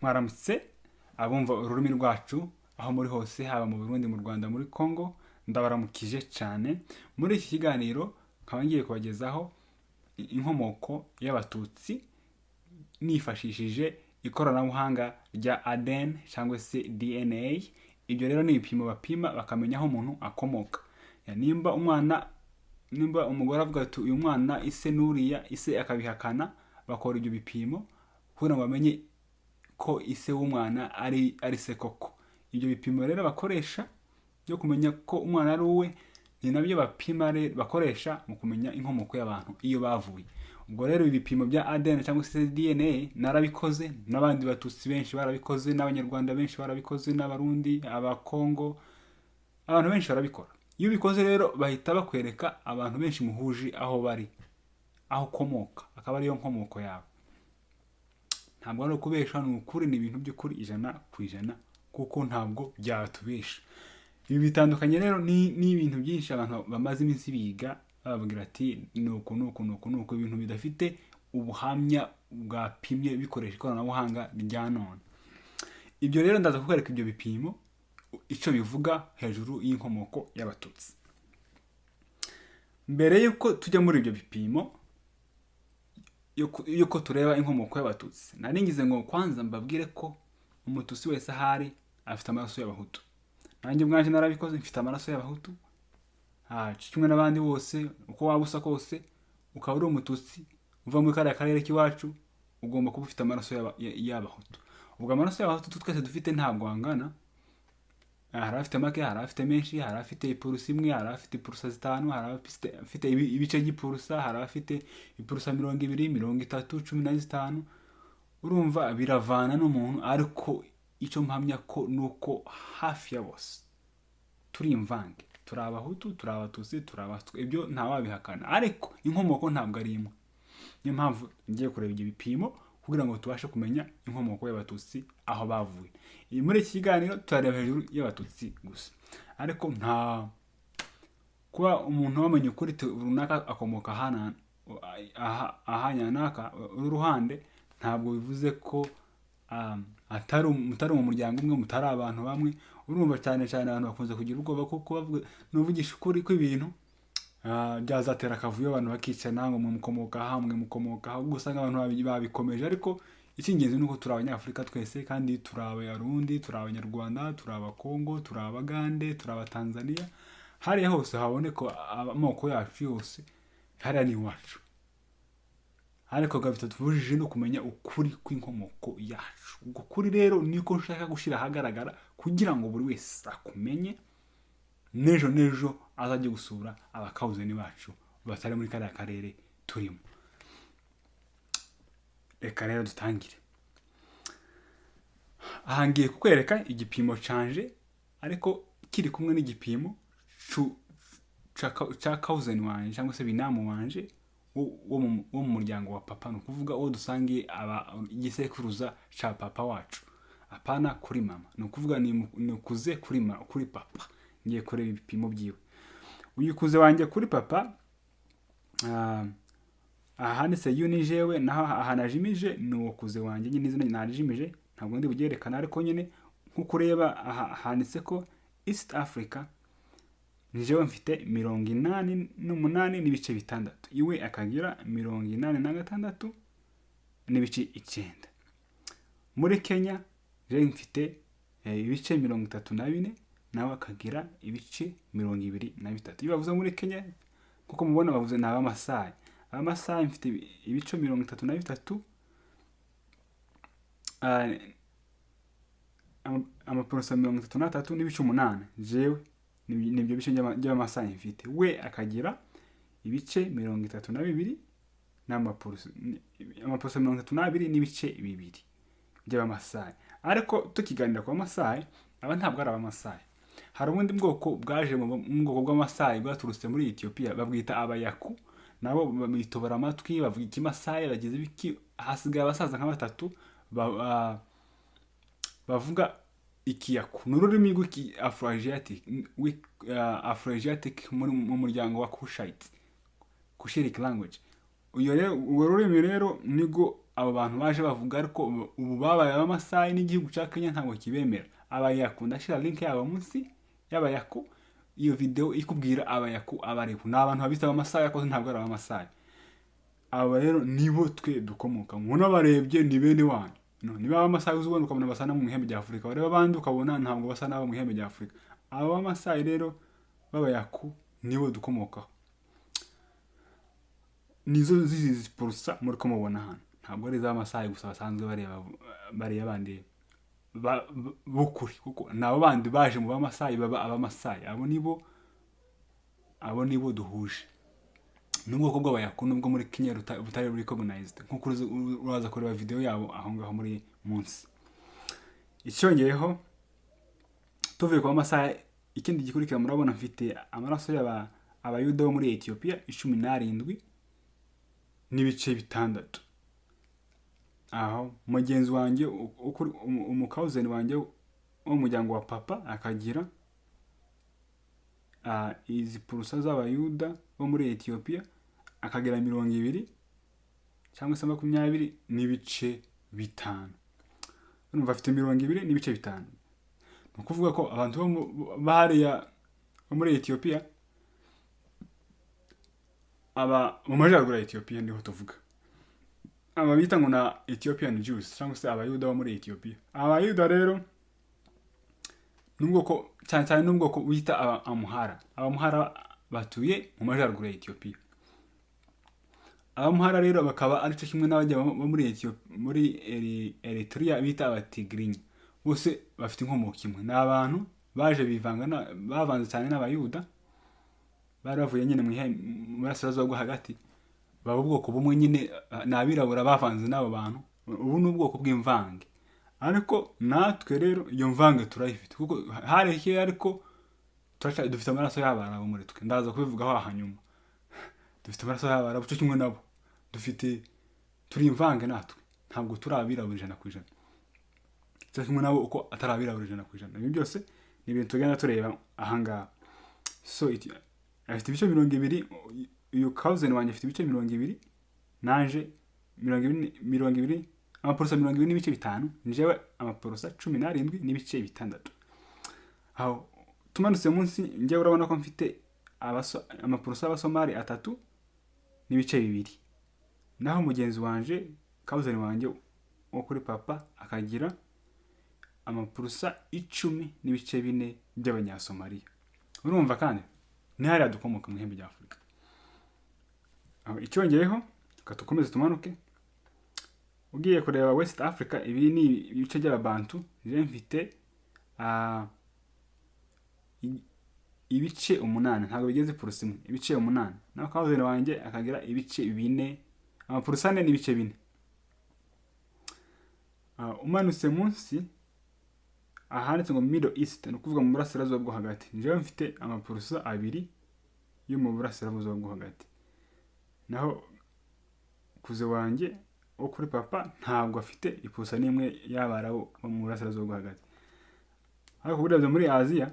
Mwaramutse abumva ururimi rwacu aho muri hose, haba mu Burundi, mu Rwanda, muri Congo, ndabaramukije cyane. Muri iki kiganiro nkaba ngiye kubagezaho inkomoko y'abatutsi nifashishije ikoranabuhanga rya ADN cyangwa se DNA. Ibyo rero ni ibipimo bapima bakamenya aho umuntu akomoka. Nimba umugore avuga ati uyu mwana ise n'uriya, ise akabihakana, bakora ibyo bipimo kugira ngo bamenye ko ise w'umwana ari se koko. Ibyo bipimo rero bakoresha byo kumenya ko umwana ari uwe, ni nabyo bapima bakoresha mu kumenya inkomoko y'abantu iyo bavuye. Ubwo rero ibipimo bya ADN cyangwa se DNA narabikoze, n'abandi batutsi benshi barabikoze, n'abanyarwanda benshi barabikoze, n'abarundi, abakongo, abantu benshi barabikora. Iyo ubikoze rero bahita bakwereka abantu benshi muhuje aho bari, aho ukomoka, akaba ariyo nkomoko yawe. Ntabwo ari ukubesha, ni ukuri, ni ibintu by'ukuri 100%, kuko ntabwo byatubesha. Ibi bitandukanye rero ni ibintu byinshi abantu bamaze iminsi biga, bababwira ati nuko ibintu bidafite ubuhamya bwapimye bikoresha ikoranabuhanga rya none. Ibyo rero ndaza kukwereka ibyo bipimo icyo bivuga hejuru y'inkomoko y'abatutsi. Mbere yuko tujya muri ibyo bipimo, yuko tureba inkomoko y'abatutsi, nari ngize ngo kwanza mbabwire ko umututsi wese ahari afite amaraso y'abahutu. Nanjye ubwanje narabikoze, mfite amaraso y'abahutu. Kimwe n'abandi bose, uko waba usa kose, ukaba uri umututsi uva muri kariya karere k'iwacu, ugomba kuba ufite amaraso y'abahutu. Ubwo amaraso y'abahutu twese dufite ntabwo angana. Hari afite make, hari afite menshi, hari afite ipurusa imwe, hari afite ipurusa 5, hari afite ibice by'ipurusa, hari afite ipurusa 20, 30, 15. Urumva biravana n'umuntu, ariko icyo mpamya ko nuko hafi ya bose turi imvange, turi abahutu, turi abatutsi, turi abatwa. Ibyo ntawabihakana, ariko inkomoko ntabwo ari imwe. Niyo mpamvu ngiye kureba ibyo bipimo kugira ngo tubashe kumenya inkomoko y'abatutsi aho bavuye. Muri iki kiganiro turareba hejuru y'abatutsi gusa, ariko nta kuba umuntu wamenye ukuri runaka akomoka ahanyanaka uruhande, ntabwo bivuze ko mutari mu muryango umwe, mutari abantu bamwe. Urumva cyane abantu bakunze kugira ubwoba kuko bavuga nuvugisha ukuri kw'ibintu byazatera akavuyo, abantu bakicana ngo mukomoka hamwe, mukomoka aho. Gusa abantu babikomeje, ariko icy'ingenzi nuko turi abanyafurika twese, kandi turi abarundi, turi abanyarwanda, turi abakongo, turi abagande, turi abatanzania. Hariya hose haboneka amoko yacu yose, hariya ni iwacu. Ariko gafite tuvujije no kumenya ukuri kw'inkomoko yacu. Ubwo kuri rero niko nshaka gushyira ahagaragara kugira ngo buri wese akumenye, nejo azajye gusura abakawuzeni bacu batari muri kariya karere turimo. Reka rero dutangire. Aha ngiye kukwereka igipimo canje, ariko kiri kumwe n'igipimo cya kawuzeni wanje cyangwa se binamu wanje wo mu muryango wa papa. Ni ukuvuga uwo dusangiye igisekuruza cya papa wacu, apana kuri mama. Ni ukuvuga ni ukuze kuri papa. Ngiye kureba ibipimo byiwe. Uyu kuze wanjye kuri papa, ahanditse ni jewe, naho ahanajimije ni uwo kuze wanjye nyine, izina najimije ntabwo ndi bugerekana, ariko nyine nkuko ureba handitse ko East Africa, jewe mfite 88 n'ibice 6, iwe akagira 86 n'ibice 9. Muri Kenya jewe mfite ibice 34, nawe akagira ibice 23. Iyo bavuze muri Kenya, kuko mubona bavuze ni Abamasayi. Abamasayi mfite ibice 33, amapurusa 33 n'ibice 8. Jewe nibyo bice by'Abamasayi mfite. We akagira ibice 32 n'amapurusa 32 n'ibice 2 by'Abamasayi. Ariko tukiganira ku Bamasayi, aba ntabwo ari Abamasayi. Hari ubundi bwoko bwaje mu bwoko bw'Amasayi bwaturutse muri Ethiopia, babwita Abayaku. Nabo bitobora amatwi, bavuga ikimasayi, bagize ibiki. Hasigaye abasaza nka 3 bavuga ikiyaku. Ni ururimi Afro-Asiatic mu muryango wa Kushite language. Uwo rurimi rero nigo abo bantu baje bavuga, ariko ubu babaye abamasayi n'igihugu cya Kenya ntabwo kibemera. Abayaku ndashira link yabo munsi y'abayaku, iyo video ikubwira abayaku abariho. Ni abantu babita abamasayi ariko ntabwo ari abamasayi. Aba rero nibo twe dukomoka, mubona barebye ni bene wanyu. Niba abamasayi uzubona ukabona basa mu ihembe rya Afurika, bareba abandi ukabona ntabwo basa n'abo mu ihembe rya Afurika. Aba bamasayi rero b'abayaku nibo dukomokaho. Nizo zizi purusa muri ko mubona hano, ntabwo ari iz'abamasayi gusa basanzwe bareba abandi bukuri, kuko nabo bandi baje mu bamasayi baba abamasayi. Abo nibo duhuje. N'ubwoko bw'abayaku nubwo muri Kenya butari recognized, nkuko uraza kureba video yabo aho ngaho muri munsi. Icyongeyeho tuvuye ku bamasayi, ikindi gikurikira murabona mfite amaraso abayuda bo muri Ethiopia 17 n'ibice 6. Aho mugenzi wanjye umukawuzeni wanjye w'umuryango wa papa akagira izi purusa z'abayuda bo muri Ethiopia akagira 20 cyangwa se 20 n'ibice 5. Urumva afite 20 n'ibice 5. Ni ukuvuga ko abantu bahariya bo muri Ethiopia, aba mu majyaruguru ya Ethiopia niho tuvuga, aba bita ngo na Ethiopian Jews cyangwa se abayuda bo muri Ethiopia. Abayuda rero n'ubwoko cyane n'ubwoko bita Abamuhara. Abamuhara batuye mu majyaruguru ya Ethiopia. Abamuhara rero bakaba ari cyo kimwe n'abajya muri Eritrea bita Abatigrinya. Bose bafite inkomoko imwe. Ni abantu baje bavanze cyane n'abayuda, bari bavuye nyine mu burasirazuba bwo hagati, baba ubwoko bumwe nyine, n'abirabura bavanze n'abo bantu. Ubu ni ubwoko bw'imvange, ariko natwe rero iyo mvange turayifite, kuko harehe ariko dufite amaraso y'Abarabu muri twe. Ndaza kubivugaho hanyuma. Dufite amaraso y'Abarabu cyo kimwe nabo, turi imvange natwe, ntabwo turi abirabura 100%. Cyo kimwe nabo uko atari abirabura 100%. Ibi byose ni ibintu tugenda tureba ahangaha. So afite ibice 20, uyu cousin wanjye afite ibice 20, nanje 20, amapurusa 20 n'ibice 5, njewe amapurusa 17 n'ibice 6. Aho tumanutse munsi njewe urabona ko mfite amapurusa y'Abasomali 3 n'ibice 2. Naho mugenzi wanje cousin wanjye wo kuri papa akagira amapurusa 10 n'ibice 4 by'Abanyasomaliya. Urumva kandi ni hariya dukomoka mu ihembe rya Afurika. Aho icyongeyeho katukomeze tumanuke, ugiye kureba West Africa, ibi ni ibice by'Ababantu. Je mfite ibice 8, ntabwo bigeze purusa imwe, ibice 8. Naho cousin wanjye akagira ibice 4, amapurusa 4 n'ibice 4. Umanutse munsi ahanditse ngo Middle East, no kuvuga mu burasirazuba bwo hagati, njewe mfite amapurusa 2 yo mu burasirazuba bwo hagati. Naho kuze wanjye wo kuri papa ntabwo afite ipurusa n'imwe y'Abarabu bo mu burasirazuba bwo hagati. Ariko urebye muri Aziya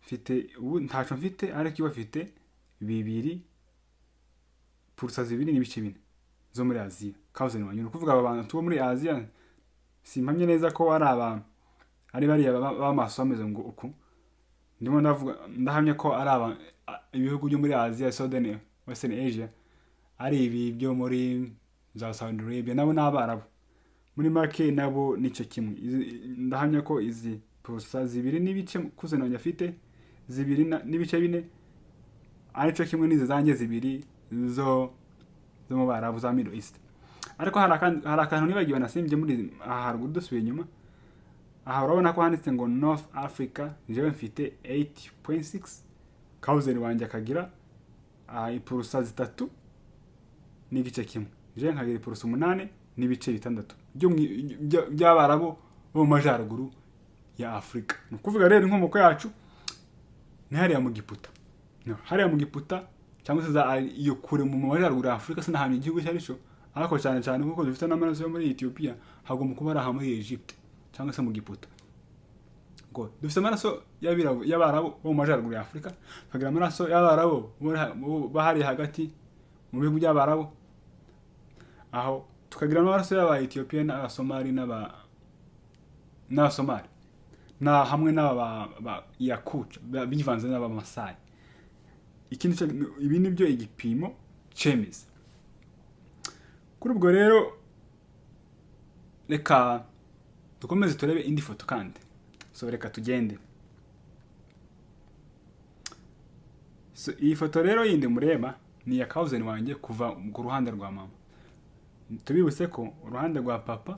mfite ntaco mfite, ariko iyo afite 2 purusa 2 n'ibice 4 zo muri Aziya. Cousin wanjye no kuvuga abantu bo muri Aziya simpamye neza ko ari bariya b'amaso bameze ngo uku. Ndimo ndahamya ko ari ibihugu byo muri Aziya, Southern Western Asia, ari ibi byo muri za Saudi Arabia, nabo n'Abarabu muri make nabo nico kimwe. Ndahamya ko izi purusa 2 n'ibice cousin wanjye afite 2 n'ibice 4 ari cyo kimwe n'izi zanjye 2 zo mu Barabu za Middle East. Ariko hari akantu nibagiwe nasimbye muri haruguru dusubiye inyuma. Aha urabona ko handitse ngo North Africa, jewe mfite 8.6, cousin wanjye akagira ipurusa 3 n'igice kimwe, jewe nkagira ipurusa 8 n'ibice 6 by'Abarabu bo mu majyaruguru ya Afurika. Ni ukuvuga rero inkomoko yacu ni hariya mu Giputa. Hariya mu Giputa cyangwa se iyo kure mu majyaruguru ya Afurika, sinahamye igihugu cyarico, ariko cyane kuko dufite n'amaraso yo muri Ethiopia, hagomba kuba ari aha muri Egypt cyangwa se mu Giputa. Ngo dufite amaraso y'Abarabu bo mu majyaruguru ya Afurika, kagira amaraso y'Abarabu bahari hagati mu bihugu by'Abarabu. Aho tukagira n'amaraso y'aba Ethiopia n'abasomali n'abasomali hamwe n'aba Yakucha bivanze n'abamasai. Ibi nibyo igipimo cemeza. Kuri ubwo rero reka dukomeze turebe indi foto kandi. So reka tugende. So iyi foto rero yindi mureba ni ya cousin wanjye kuva ku ruhande rwa mama. Tubibutse ko uruhande rwa papa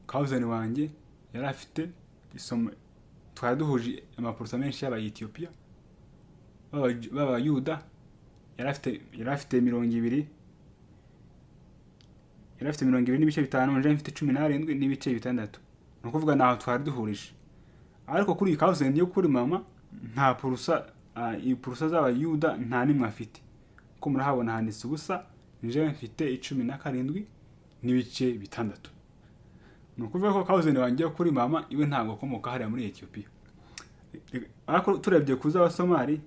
cousin wanjye yari afite isomo twaduhuje amapurusa menshi y'aba Ethiopia baba Yuda yari afite 20 n'ibice 5 nje mfite 17 n'ibice 6. No kuvuga naho twari duhurije. Ariko kuri cousin yo kuri mama nta purusa ipurusa z'aba Yuda nta nimwe afite. Ko murahabona handitse ubusa nje mfite 17 n'ibice 6. No kuvuga ko cousin wanjye kuri mama iwe ntabwo komoka hariya muri Ethiopia. Ariko turebye kuza abasomali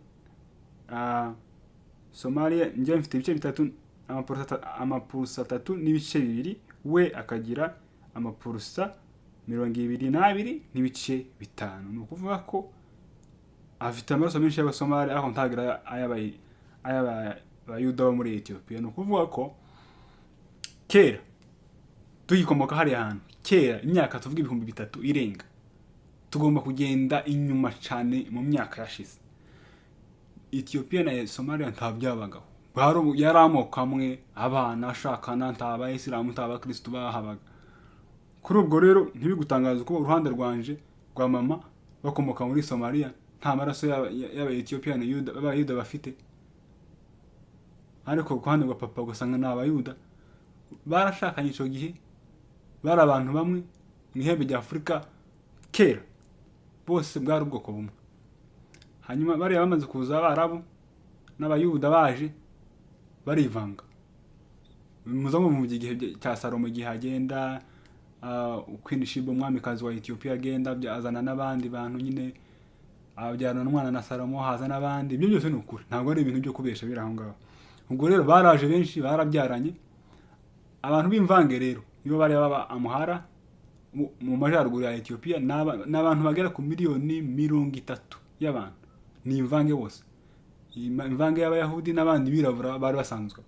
Somalia nje mfite ibice 3 amapurusa 3 n'ibice 2 we akagira amapurusa 22 n'ibice 5. No kuvuga ko afite amaraso menshi y'abasomali aho ntagira ayaba Yuda muri Ethiopia. No kuvuga ko kera tuyikomoka hari ahantu kera imyaka tuvuga 3,000 irenga tugomba kugenda inyuma cyane mu myaka yashize. Ethiopia na Somalia ntabyabagaho. Yari amoko amwe abana ashakana ntaba Isilamu ntaba Kristo bahabaga. Kuri ubwo rero ntibigutangaza ko uruhande rwanje rwa mama bakomoka muri Somalia nta maraso y'aba Ethiopia na Yuda bafite. Ariko kuhande rwa papa gusanga n'aba Yuda barashakanye ico gihe bari abantu bamwe mu ihembe rya Afrika kera bose bwari ubwoko bumwe. Hanyuma bari bamaze kuza Abarabu n'abayuda baje barivanga. Muzango mu gihe cya Salomo gihe agenda Queen Sheba umwamikazi wa Ethiopia agenda byazana n'abandi bantu nyine abyarana n'umwana na Salomo haza n'abandi. Ibyo byose ni ukuri ntabwo ari ibintu byo kubesha biraho ngaho. Ubwo rero baraje benshi barabyaranye abantu b'imvange rero nibo bari baba Amhara mu majaruguru ya Ethiopia n'abantu bagera ku miliyoni 30 y'abantu. Ni imvange bose. Imvange y'abayahudi n'abandi birabura bari basanzwe.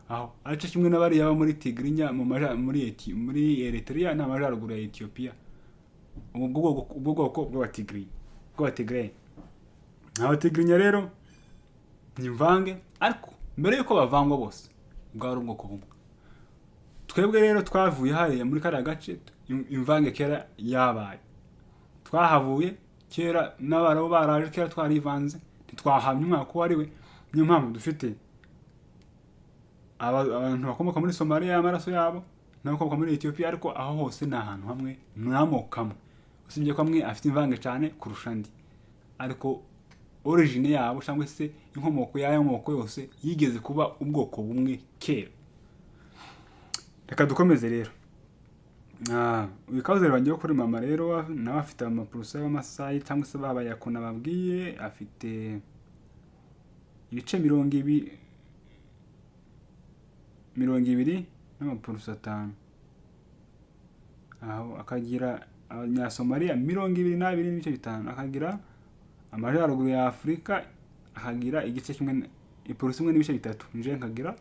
Aho ariko kimwe n'abari yaba muri Tigrinya muri Eritrea n'amajaruguru ya Ethiopia. Ubwo bwoko bw'Abatigray. Abatigrinya rero ni imvange ariko mbere yuko bavangwa bose bwari ubwoko bumwe. Twebwe rero twavuye hariya muri kara gace imvange kera yabaye. Twahavuye kera n'abarabu baraje kera twarivanze ntitwahamye umwaka wari we. Niyo mpamvu dufite abantu bakomoka muri Somalia amaraso yabo n'abakomoka muri Ethiopia ariko aho hose ni ahantu hamwe n'amokamo. Usibye ko amwe afite imvange cyane kurusha andi. Ariko origine yabo cyangwa se inkomoko y'ayo moko yose yigeze kuba ubwoko bumwe kera. Reka dukomeze rero. Ubikaze bangiye kuri mama rero nawe afite amapurusa y'amasai cyangwa se baba yakona babwiye afite ibice 20 n'amapurusa 5. Aho akagira abanyasomalia 22 n'ibice 5 akagira amajaruguru ya Afrika akagira igice kimwe ipurusa 1 n'ibice 3 nje nkagira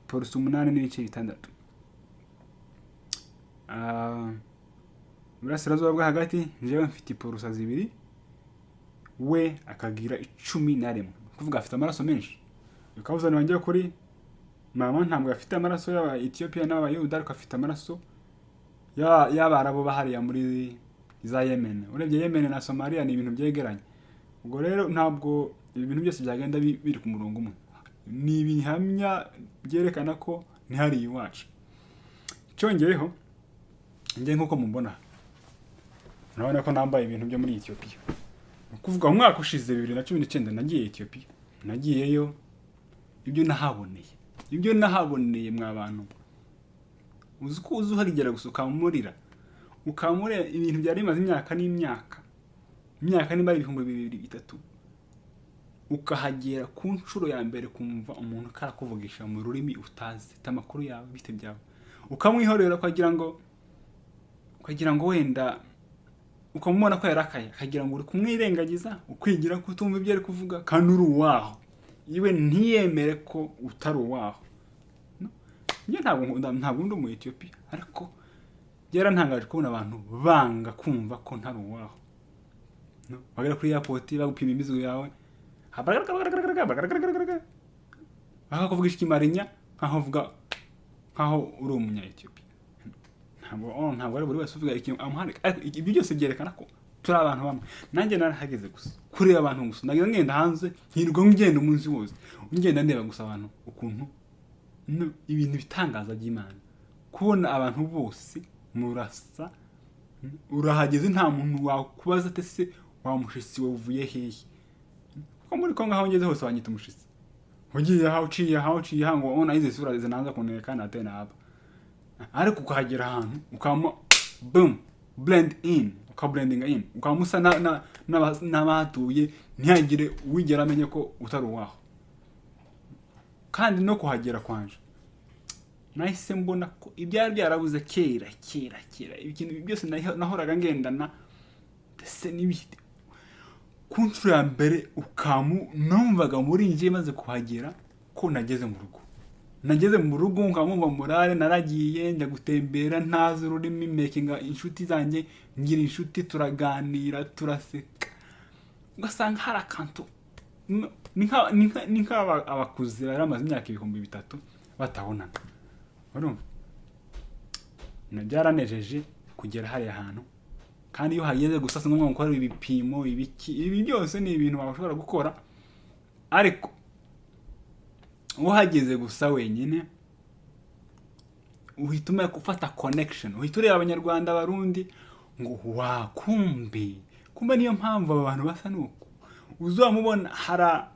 purusa 8 n'ibice 6. Burasirazuba bwa hagati njewe mfite ipurusa 2 we akagira 11 kuvuga afite amaraso menshi. Bikabuzana bangiye kuri mama ntabwo afite amaraso y'aba Ethiopia n'abayuda ariko afite amaraso y'Abarabu bahariya muri za Yemen. Urebye Yemen na Somalia ni ibintu byegeranye. Ubwo rero ntabwo ibintu byose byagenda biri ku murongo umwe. Ni ibihamya byerekana ko ni hari iwacu. Cyongeyeho nge nkuko mubona urabona ko nambaye ibintu byo muri Ethiopia. Kuvuga umwaka ushize 2019 nagiye Ethiopia. Nagiyeyo ibyo nahaboneye mwa bantu. Uzuko uzuharigera gusuka murira. Ukamure ibintu byari bimaze imyaka n'imyaka. Imyaka ni bari 2023. Ukahagera ku nshuro ya mbere kumva umuntu karakuvugisha mu rurimi utazi tamakuru yawe bite byawe. ukamwihorera ukagira ngo wenda ukamubona ko yarakaye akagira ngo uri kumwirengagiza ukwigira ko utumva ibyo ari kuvuga kandi uri uwaho, iwe ntiyemere ko utari uwaho. Njye ntabwo ndi umu Ethiopia, ariko byarantangaje kubona abantu banga kumva ko ntari uwaho. Bagera kuri airport bagupima imizigo yawe bakakuvuga ikimarinya nkaho uri umunya Ethiopia. Ntabwo ari buri wese uvuga ikintu amuhane, ariko ibyo byose byerekana ko turi abantu bamwe. Nanjye narahageze gusa kureba abantu gusa, nagiye ngenda hanze nkirirwa ngenda umunsi wose ngenda ndeba gusa abantu ukuntu ibintu bitangaza by'Imana, kubona abantu bose murasa, urahageze nta muntu wakubaza ate se wa mushitsi wavuye hehe. Ko muri Kongo aho ngeze hose banyita umushitsi, ugiye aho uciye hango ona izi sura zinaanza kuonekana tena hapa, ariko ukahagera ahantu ukama boom blend in, ukablendinga in, ukamusa n'abatuye ntihagire wigera amenye ko utari uwaho. Kandi no kuhagera kwanje nahise mbona ko ibyari byarabuze kera ibintu byose nahoraga ngendana ndetse n'ibindi kunshura ya mbere numvaga muri nje maze kuhagera ko nageze mu rugo nkamumva morale, naragiye njya gutembera ntazi ururimi, makinga inshuti zanjye, ngira inshuti, turaganira turaseka, ugasanga hari akantu ni nk'aba abakuze bari amaze imyaka 3000 batabonana. Urumva byaranejeje kugera hariya hantu, kandi iyo hageze gusasa ngo gukora ibipimo ibi byose ni ibintu washobora gukora, ariko uhageze gusa wenyine uhituma gufata connection, uhitureba abanyarwanda Barundi ngo kumbe niyo mpamvu aba bantu basa nuko uzamubona. Hari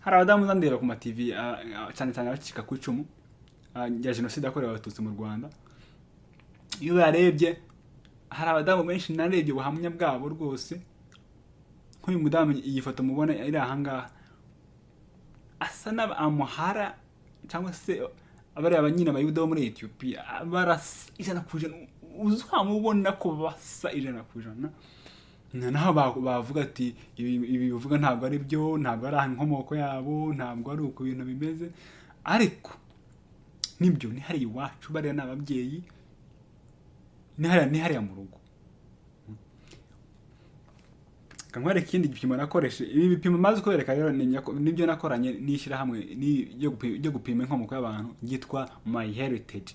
abadamu zandeba ku ma TV cyane abacika ku icumu ya jenoside yakorewe Abatutsi mu Rwanda. Iyo yarebye hari abadamu benshi narebye ubuhamya bwabo rwose, nk'uyu mudamu iyi foto mubona iri ahangaha asa n'abamuhara cyangwa se abari abanyina bayuda bo muri Ethiopia, barasa 100%, uzamubona ko basa 100%. Naho bavuga ati ibi bivuga ntabwo ari byo, ntabwo ari inkomoko yabo, ntabwo ari uko ibintu bimeze, ariko nibyo ni hari iwacu, bariya n'ababyeyi, ni hariya mu rugo. Kankware ikindi gipimo nakoreshe, ibi bipimo maze kwereka rero nibyo nakoranye nishyira hamwe byo gupima inkomoko y'abantu yitwa My Heritage.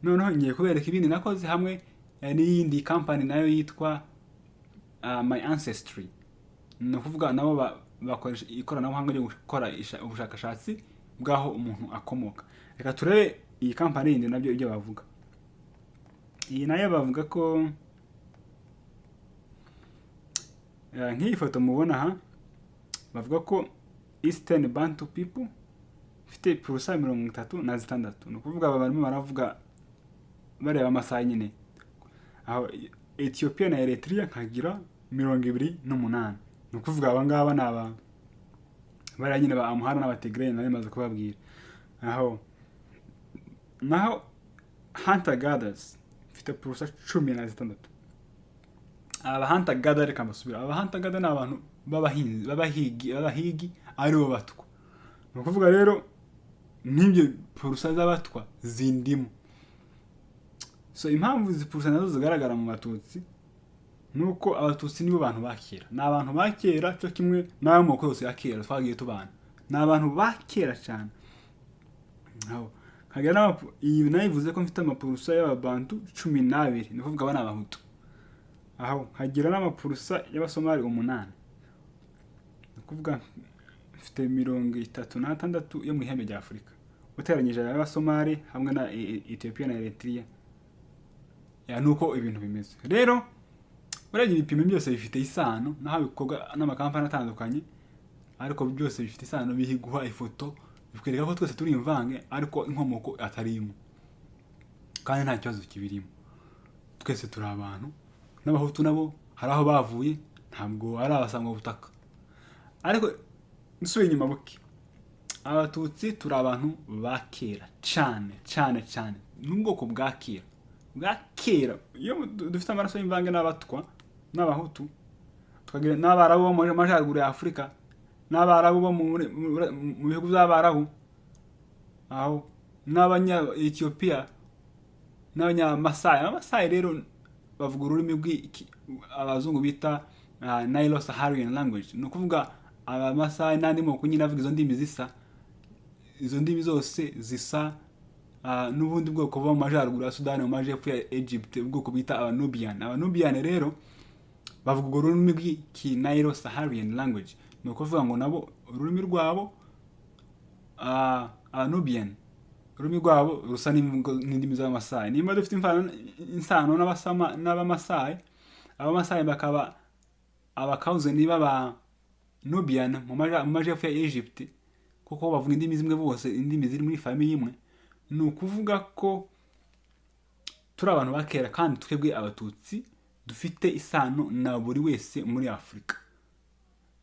Noneho ngiye kubereka ibindi nakoze hamwe n'iyindi company nayo yitwa My Ancestry. No kuvuga nabo bakoresha ikoranabuhanga ryo gukora ubushakashatsi bwaho umuntu akomoka. Reka turebe iyi company indi nabyo ibyo bavuga. Iyi nayo bavuga ko nk'iyi foto mubona aha, bavuga ko Eastern Bantu people ifite % 36. No kuvuga barimo baravuga bareba amasaha nyine, aho Ethiopia na Eritrea nkagira 28. No kuvuga abangaba naba bari nyine ba Amhara n'abatigray nari maze kubabwira. Naho hunter gatherers ifite % 16. Aba hunter gatherer kamasubira, aba hunter gatherer ni abantu babahigi ari bo batwa. No kuvuga rero n'ibyo % z'abatwa zindimo. So impamvu izi % nazo zigaragara mu Batutsi nuko Abatutsi nibo bantu bakera, ni abantu bakera cyo kimwe n'amoko yose yakera twagiye tubana, ni abantu bakera cyane. Kagera iyi nayivuze ko mfite amapurusa y'ababantu 12, ni kuvuga abana abahutu. Aho hagira n'amapurusa y'abasomali 8, ni kuvuga mfite 36 yo mu ihembe rya Afurika, uteranyije y'abasomali hamwe na Ethiopia na Eritrea. Nuko ibintu bimeze rero. Baragira ibipimo byose bifite isano naho bikorwa n'amakampani atandukanye, ariko byose bifite isano, bihiguha ifoto bikwereka ko twese turi imvange, ariko inkomoko atarimo, kandi nta kibazo kibirimo. Twese turi abantu, n'abahutu nabo hari aho bavuye, ntabwo ari abasangwa butaka. Ariko nsubiye inyuma buke, Abatutsi turi abantu bakera cyane n'ubwoko bwa kera iyo dufite amaraso y'imvange n'abatwa n'abahutu tukagira n'abarabu bo mu majyaruguru ya Afurika n'abarabu bo mu bihugu by'abarabu aho n'abanya Ethiopia n'abanyamasayi rero bavuga ururimi abazungu bita Nilo-Saharan language, ni ukuvuga abamasayi n'andi moko nyine avuga izo ndimi zisa, izo ndimi zose zisa n'ubundi bwoko buba mu majyaruguru ya Sudani, mu majyepfo ya Egypt, ubwoko bita Abanubian rero bavuga urwo rurimi rw'iki Nilo-Saharan language, ni ukuvuga ngo nabo ururimi rwabo Abanubian, ururimi rwabo rusa n'indimi z'abamasayi. Niba dufite insano n'abamasayi, abamasayi bakaba abakawuzeni b'Abanubian mu majyepfo ya Egypt, kuko bavuga indimi zimwe bose, indimi ziri muri famiye imwe. Ni ukuvuga ko turi abantu ba kera, kandi twebwe abatutsi dufite isano na buri wese muri Afurika.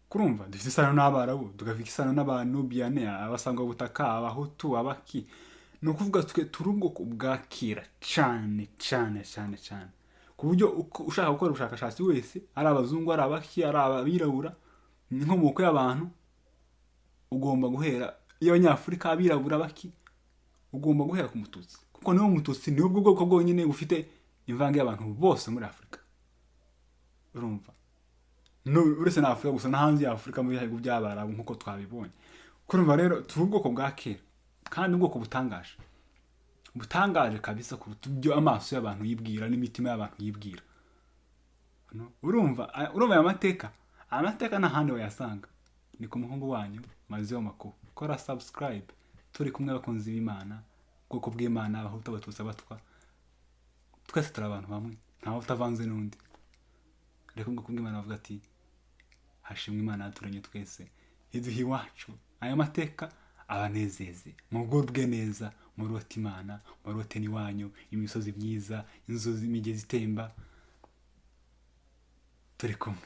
Kurumva dufite isano n'abarabu, tugafite isano n'Abanubian, abasangwa butaka, abahutu, abaki. Ni ukuvuga turi ubwoko bwa kera cyane cyane cyane cyane, ku buryo ushaka gukora ubushakashatsi wese, ari abazungu, ari abaki, ari abirabura, inkomoko y'abantu ugomba guhera y'Abanyafurika, abirabura, baki, ugomba guhera ku mututsi, kuko niwe mututsi niwe bwoko bwonyine bufite imvange y'abantu bose muri Afurika. Urumva, uretse na Afurika gusa, no hanze ya Afurika mu bihugu by'abarabu nk'uko twabibonye. Kurumva rero turi ubwoko bwa kera, kandi ubwoko butangaje kabisa kuruta ibyo amaso y'abantu yibwira n'imitima y'abantu yibwira. Urumva aya mateka n'ahandi wayasanga, ni ku muhungu wanyu Inkomoko. Kora subscribe, turi kumwe bakunzi b'Imana, ubwoko bw'Imana, abahutu, abatutsi, abatwa, twese turi abantu bamwe, ntawe utavanze n'undi. Reka ubwoko bw'Imana bavuga ati hashimwe Imana yaturemye twese, iduha iwacu aya mateka abanezeze, mugubwe neza, murote Imana, murote n'iwanyu, imisozi myiza, inzuzi, imigezi itemba, turi kumwe.